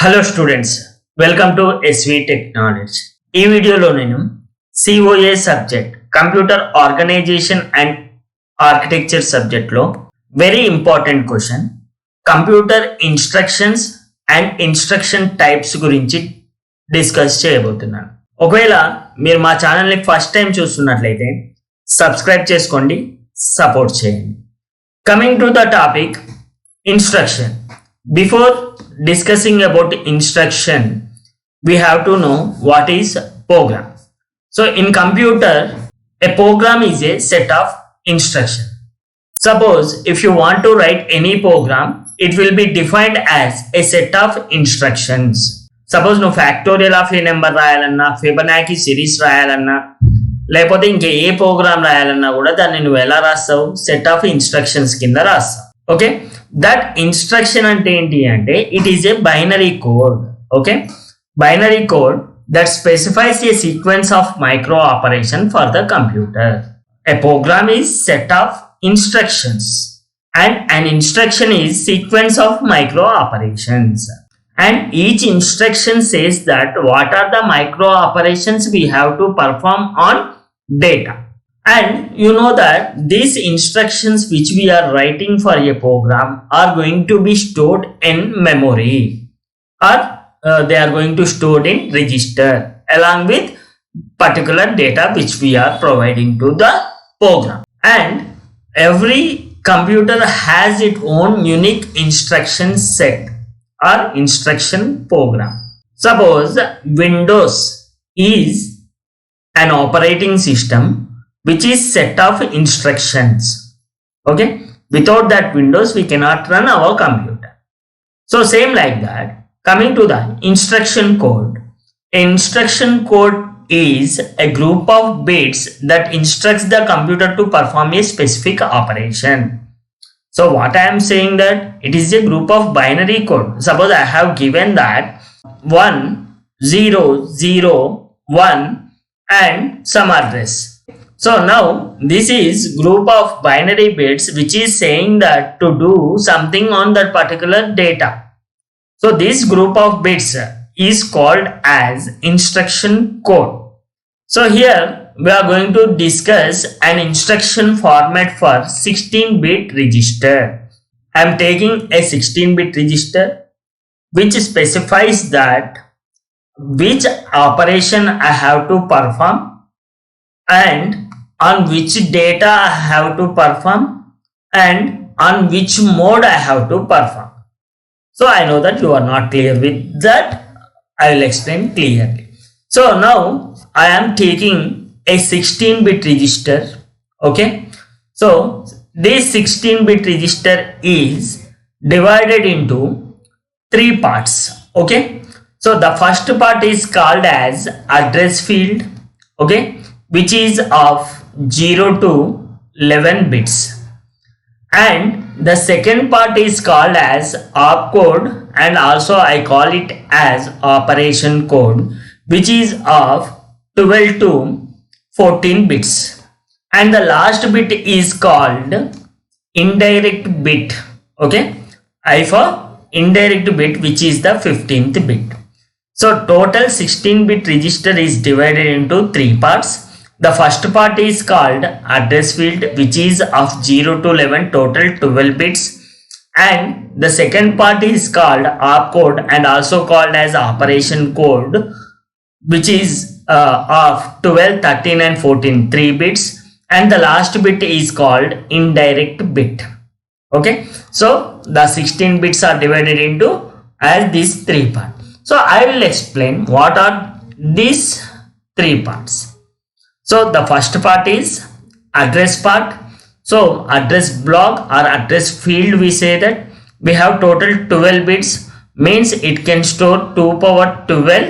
Hello students, welcome to SV Technology. ఈ వీడియోలో నేను COA subject computer organisation and architecture సబ్జెక్ట్లో very important question computer instructions and instruction types గురించి discuss చేయబోతున్నాను. ఒకవేళ మీరు మా ఛానల్ని ఫస్ట్ టైం చూస్తున్నట్లయితే సబ్స్క్రైబ్ చేసుకోండి, సపోర్ట్ చేయండి. Coming to the topic instruction. Before discussing about instruction, we have to know what is program. So in computer, a program is a set of instruction. Suppose if you want to write any program, it will be defined as a set of instructions. Suppose no factorial of a number రాయాలన్నా, Fibonacci series రాయాలన్నా, లేకపోతే ఇంకా ఏ programme రాయాలన్నా కూడా దాన్ని నువ్వు ఎలా రాస్తావు? Set of instructions కింద రాస్తావు. Okay, that instruction అంటే ఏంటి అంటే it is a binary code. Okay, binary code that specifies a sequence of micro operation for the computer. A program is set of instructions and an instruction is sequence of micro operations, and each instruction says that what are the micro operations we have to perform on data. And you know that these instructions which we are writing for a program are going to be stored in memory, or they are going to stored in register along with particular data which we are providing to the program. And every computer has its own unique instruction set or instruction program. Suppose Windows is an operating system which is set of instructions. Okay, without that Windows we cannot run our computer. So same like that, coming to the instruction code. Instruction code is a group of bits that instructs the computer to perform a specific operation. So what I am saying that it is a group of binary code. Suppose I have given that 1 0 0 1 and some address. So now this is group of binary bits which is saying that to do something on that particular data. So this group of bits is called as instruction code. So here we are going to discuss an instruction format for 16-bit register. I am taking a 16-bit register which specifies that which operation I have to perform and on which data I have to perform and on which mode I have to perform. So I know that you are not clear with that. I will explain clearly. So now I am taking a 16-bit register. Okay, so this 16-bit register is divided into 3 parts. Okay, so the first part is called as address field. Okay, which is of 0 to 11 bits, and the second part is called as opcode, and also I call it as operation code, which is of 12 to 14 bits, and the last bit is called indirect bit. Okay, I for indirect bit, which is the 15th bit. So total 16-bit register is divided into 3 parts. The first part is called address field, which is of 0 to 11, total 12 bits, and the second part is called opcode and also called as operation code, which is of 12, 13 and 14, 3 bits, and the last bit is called indirect bit. Okay, so the 16 bits are divided into as these 3 parts. So I will explain what are these 3 parts. So the first part is address part. So address block or address field, we say that we have total 12 bits, means it can store 2 power 12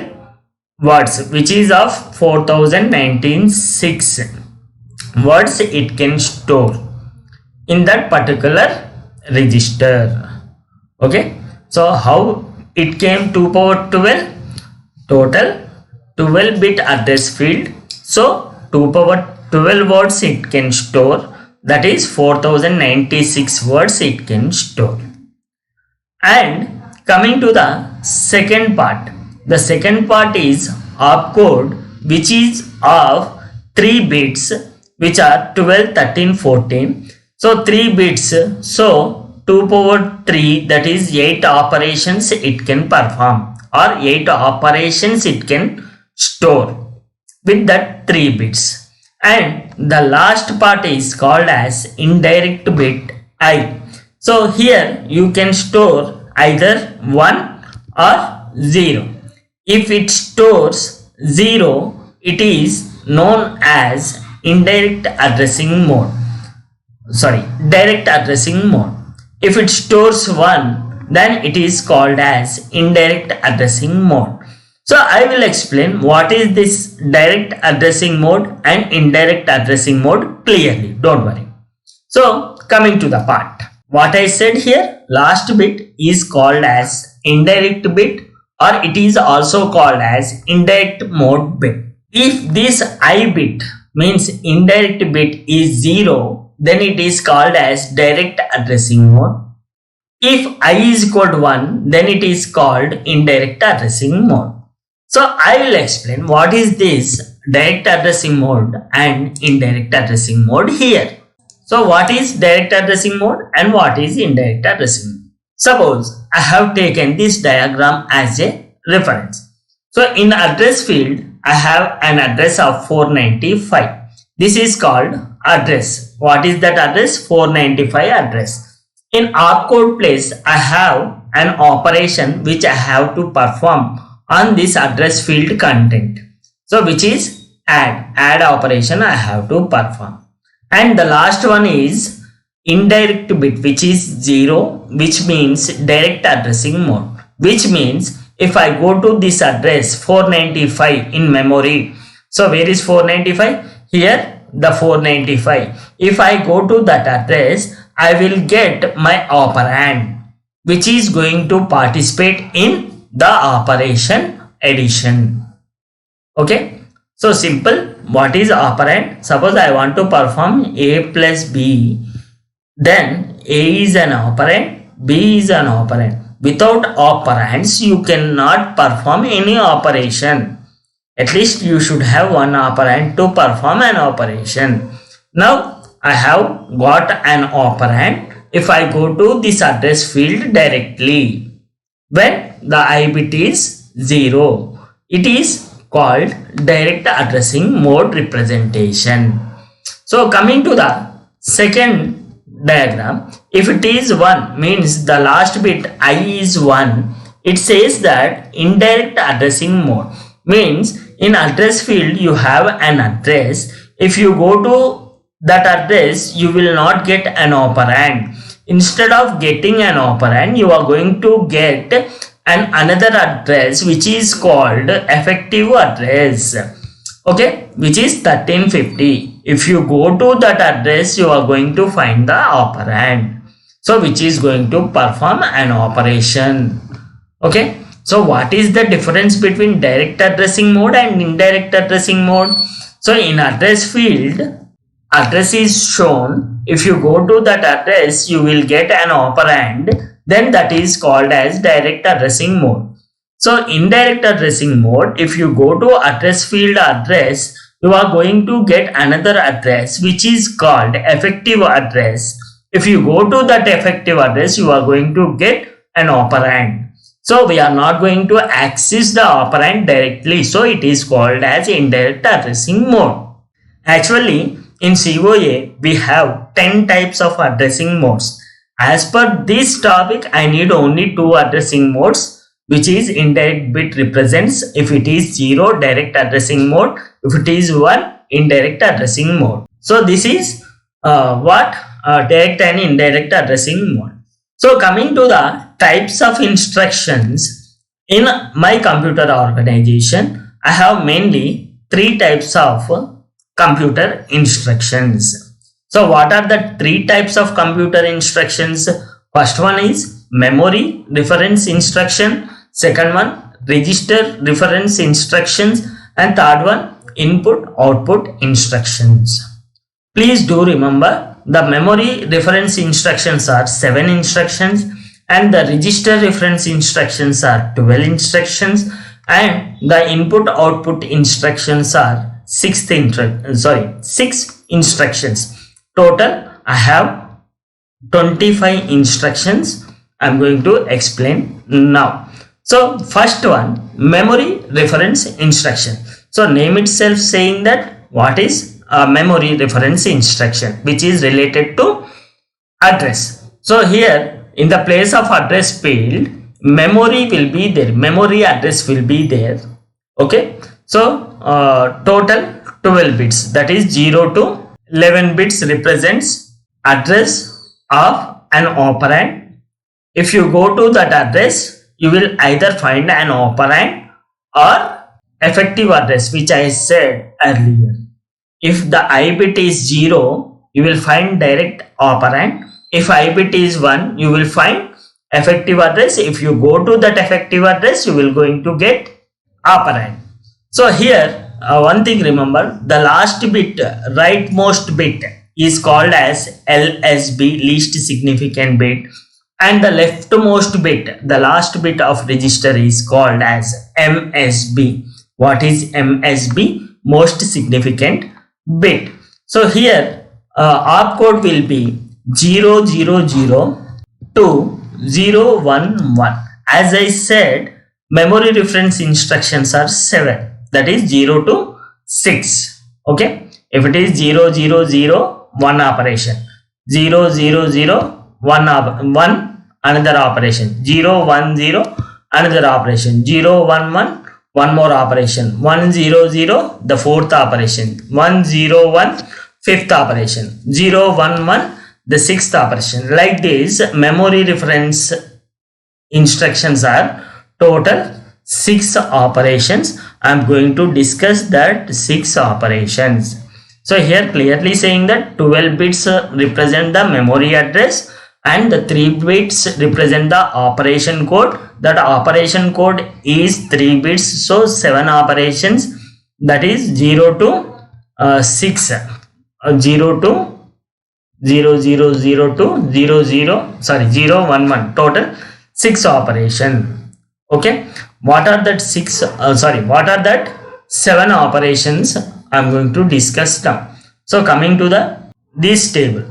words, which is of 4096 words it can store in that particular register. Okay, so how it came 2 power 12? Total 12 bit address field. So 2 power 12 words it can store, that is 4096 words it can store. And Coming to the second part. The second part is opcode, which is of 3 bits, which are 12, 13, 14. So 3 bits, so 2 power 3, that is 8 operations it can perform, or 8 operations it can store with that 3 bits. And the last part is called as indirect bit I. So here you can store either 1 or 0. If it stores 0, it is known as direct addressing mode. If it stores 1, then it is called as indirect addressing mode. So I will explain what is this direct addressing mode and indirect addressing mode clearly. Don't worry. So coming to the part. What I said here, last bit is called as indirect bit, or it is also called as indirect mode bit. If this I bit means indirect bit is 0, then it is called as direct addressing mode. If I is equal to 1, then it is called indirect addressing mode. So I will explain what is this direct addressing mode and indirect addressing mode here. So what is direct addressing mode and what is indirect addressing mode? Suppose I have taken this diagram as a reference. So in address field, I have an address of 495. This is called address. What is that address? 495 address. In opcode place, I have an operation which I have to perform on this address field content. So which is add operation I have to perform. And the last one is indirect bit, which is 0, which means direct addressing mode, which means if I go to this address 495 in memory, so where is 495? Here the 495. If I go to that address, I will get my operand, which is going to participate in the operation addition. Okay, so simple. What is operand? Suppose I want to perform A plus B, then A is an operand, B is an operand. Without operands, you cannot perform any operation. At least you should have one operand to perform an operation. Now I have got an operand. If I go to this address field directly, when the I bit is 0, it is called direct addressing mode representation. So coming to the second diagram, if it is 1 means the last bit I is 1, it says that indirect addressing mode means in address field you have an address. If you go to that address, you will not get an operand. Instead of getting an operand, you are going to get another address which is called effective address, okay, which is 1350. If you go to that address, you are going to find the operand, so which is going to perform an operation. Okay, so what is the difference between direct addressing mode and indirect addressing mode? So in address field, address is shown. If you go to that address, you will get an operand, then that is called as direct addressing mode. So indirect addressing mode, if you go to address field address, you are going to get another address which is called effective address. If you go to that effective address, you are going to get an operand. So we are not going to access the operand directly. So it is called as indirect addressing mode. Actually, in COA, we have 10 types of addressing modes. As per this topic, I need only 2 addressing modes, which is indirect bit represents if it is 0 direct addressing mode, if it is 1 indirect addressing mode. So this is direct and indirect addressing mode. So coming to the types of instructions in my computer organization, I have mainly 3 types of computer instructions. So what are the 3 types of computer instructions? First one is memory reference instruction, second one register reference instructions, and third one input output instructions. Please do remember the memory reference instructions are 7 instructions and the register reference instructions are 12 instructions, and the input output instructions are 6 instructions. Total I have 25 instructions. I'm going to explain now. So first one, memory reference instruction. So name itself saying that what is a memory reference instruction, which is related to address. So here in the place of address field, memory will be there, memory address will be there. Okay, so total 12 bits, that is 0 to 11 bits represents address of an operand. If you go to that address, you will either find an operand or effective address, which I said earlier. If the I bit is 0, you will find direct operand. If I bit is 1, you will find effective address. If you go to that effective address, you will going to get operand. So here one thing remember, the last bit, rightmost bit is called as LSB, least significant bit, and the leftmost bit, the last bit of register, is called as MSB. What is MSB? Most significant bit. So here opcode will be 000 to 011. As I said, memory reference instructions are 7, that is 0 to 6. Okay, if it is 000, one operation, 000, one another operation, 010, another operation, 011, one more operation, 100, the fourth operation, 101, fifth operation, 011, the sixth operation. Like this, memory reference instructions are total 6 operations. I am going to discuss that 6 operations. So here clearly saying that 12 bits represent the memory address and the 3 bits represent the operation code. That operation code is 3 bits, so 7 operations, that is 0 to 6, 0 to 0002 011, total 6 operation. Okay, what are that 7 operations I am going to discuss now. So coming to this table,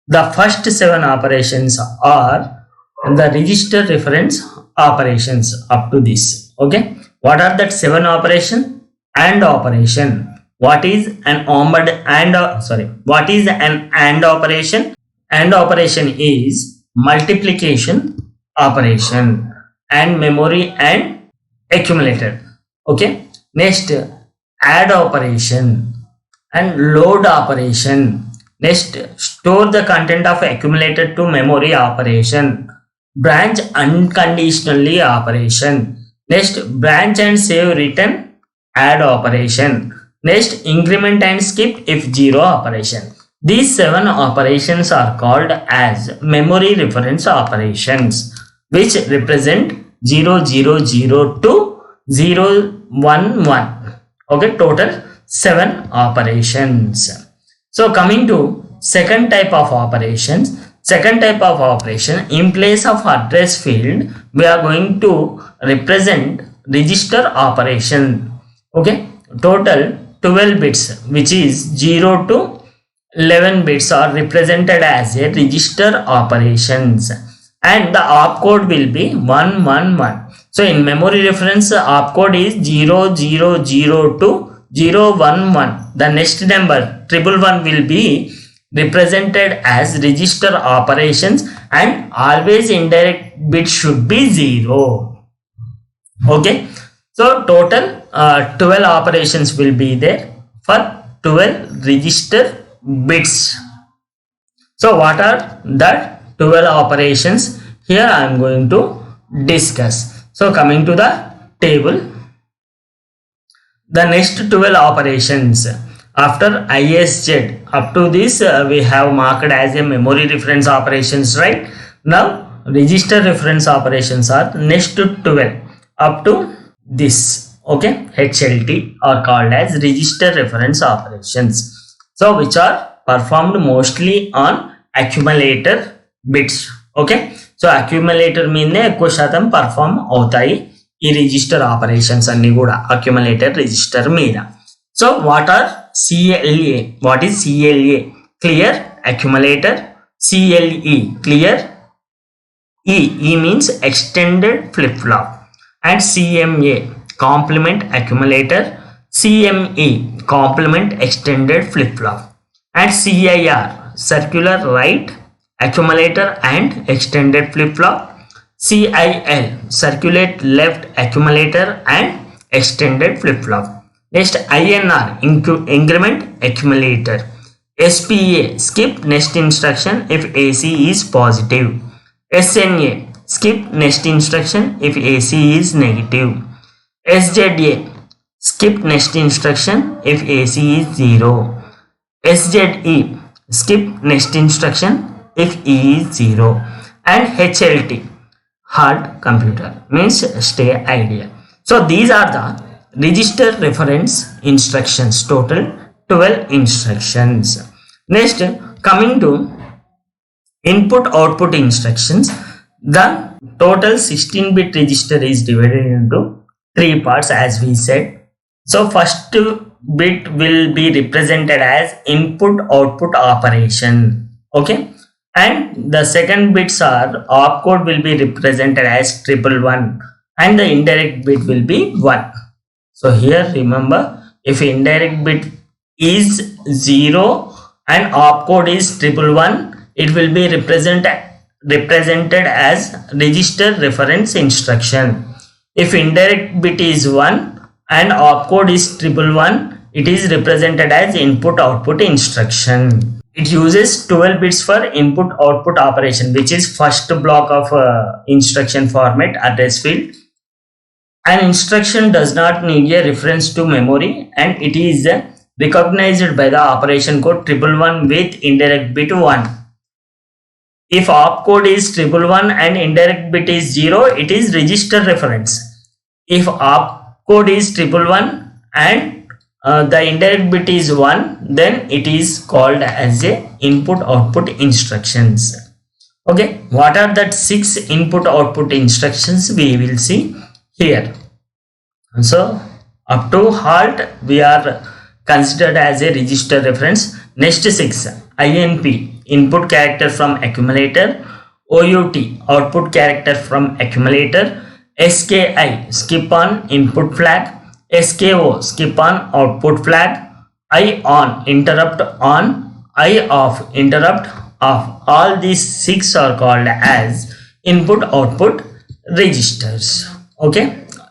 the first 7 operations are the register reference operations up to this. Okay, what are that 7 operation? AND operation. What is an what is an AND operation? AND operation is multiplication operation and memory and accumulator. Okay, next add operation and load operation. Next, store the content of accumulator to memory operation. Branch unconditionally operation. Next, branch and save return add operation. Next, increment and skip if 0 operation. These 7 operations are called as memory reference operations, which represent 000 to 011. Okay, total 7 operations. So coming to second type of operations. Second type of operation, in place of address field, we are going to represent register operation. Okay, total 12 bits, which is 0 to 11 bits, are represented as a register operations, and the opcode will be 111. So in memory reference, opcode is 0002 011. The next number 111 will be represented as register operations, and always indirect bit should be 0. Okay, so total 12 operations will be there for 12 register bits. So what are the 12 operations? Here I am going to discuss. So coming to the table, the next 12 operations after ISZ, up to this we have marked as a memory reference operations, right? Now register reference operations are next to 12 up to this. Okay, HLT are called as register reference operations, so which are performed mostly on accumulator bits. Okay, so accumulator మీదనే ఎక్కువ శాతం perform అవుతాయి ఈ register operations అన్ని కూడా accumulator register మీద. So what are CLA? What is CLA? Clear accumulator. CLE clear. E means extended flip flop. And CMA complement accumulator. CME complement extended flip flop. And CIR circular right accumulator and extended flip flop. CIL circulate left accumulator and extended flip flop. Next INR increment accumulator. SPA skip next instruction if AC is positive. SNA skip next instruction if AC is negative. SZA skip next instruction if AC is 0. SZE skip next instruction if E is 0. And HLT halt computer means stay idle. So these are the register reference instructions, total 12 instructions. Next, coming to input output instructions, the total 16-bit register is divided into 3 parts as we said. So first bit will be represented as input output operation, okay, and the second bits are opcode will be represented as 111 and the indirect bit will be 1. So here remember, if indirect bit is 0 and opcode is 111, it will be represented as register reference instruction. If indirect bit is 1 and opcode is 111, it is represented as input output instruction. It uses 12 bits for input output operation, which is first block of instruction format address field. An instruction does not need a reference to memory and it is recognized by the operation code 111 with indirect bit 1. If opcode is 111 and indirect bit is 0, it is register reference. If opcode is 111 and the indirect bit is 1, then it is called as a input output instructions. Okay, what are that 6 input output instructions we will see here. So up to halt we are considered as a register reference. Next 6, INP input character from accumulator, OUT output character from accumulator, SKI skip on input flag, SKO skip on output flag, I on interrupt on, I off interrupt off. All these 6 are called as input output registers. Okay,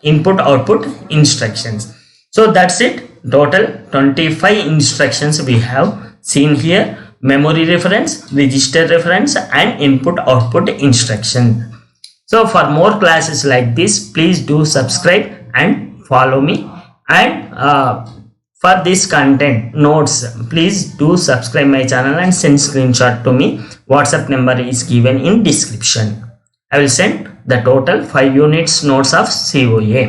input output instructions. So that's it. Total 25 instructions we have seen here: memory reference, register reference and input output instruction. So for more classes like this, please do subscribe and follow me. And for this content notes, please do subscribe my channel and send screenshot to me. WhatsApp number is given in description. I will send the total 5 units notes of COA.